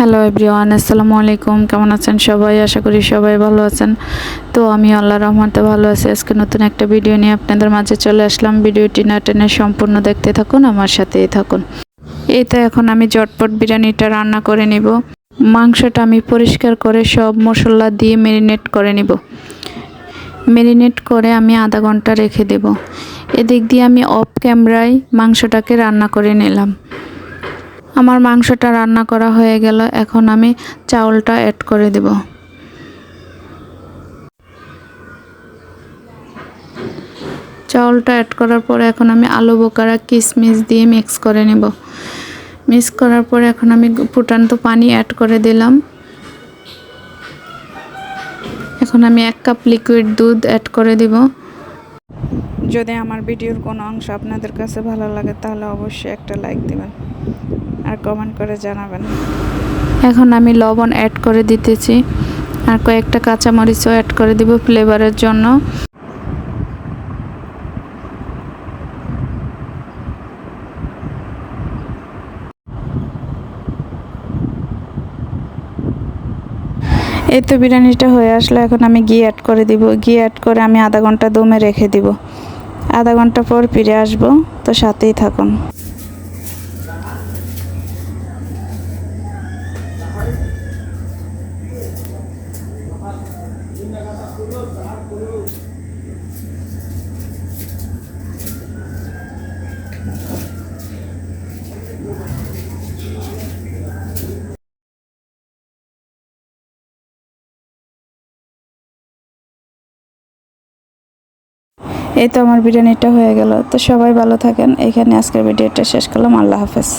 Hello everyone, আসসালামু আলাইকুম। কেমন আছেন সবাই? আশা করি সবাই ভালো আছেন। তো আমি আল্লাহর রহমতে ভালো আছি। আজকে নতুন একটা ভিডিও নিয়ে আপনাদের মাঝে চলে আসলাম। ভিডিওটি না টেনে সম্পূর্ণ দেখতে থাকুন, আমার সাথেই থাকুন। এই তো এখন আমি ঝটপট বিরিয়ানিটা রান্না করে নিব। মাংসটা আমি পরিষ্কার করে সব মশলা দিয়ে ম্যারিনেট করে নিব। ম্যারিনেট করে আমি আধা ঘন্টা রেখে দেব। এদিক দিয়ে আমি অফ ক্যামেরায় মাংসটাকে রান্না করে নিলাম। আমার মাংসটা রান্না করা হয়ে গেল। এখন আমি চাউলটা অ্যাড করে দেব। চাউলটা অ্যাড করার পরে এখন আমি আলু বোখারা কিশমিশ দিয়ে মিক্স করে নেব। মিক্স করার পরে এখন আমি ফুটান্ত পানি অ্যাড করে দিলাম। এখন আমি 1 কাপ লিকুইড দুধ অ্যাড করে দিব। যদি আমার ভিডিওর কোনো অংশ আপনাদের কাছে ভালো লাগে তাহলে অবশ্যই একটা লাইক দিবেন আর কমেন্ট করে জানাবেন। এখন আমি লবণ অ্যাড করে দিতেছি আর কয়েকটা কাঁচামরিচও অ্যাড করে দিব ফ্লেভারের জন্য। এই তো বিরিয়ানিটা হয়ে আসলো। এখন আমি ঘি অ্যাড করে দিব। ঘি অ্যাড করে আমি আধা ঘন্টা দমে রেখে দিব। আধা ঘন্টা পর ফিরে আসবো, তো সাথেই থাকুন। এই তো আমার বিরিয়ানিটা হয়ে গেল। তো সবাই ভালো থাকেন। এখানে আজকের ভিডিওটা শেষ করলাম। আল্লাহ হাফেজ।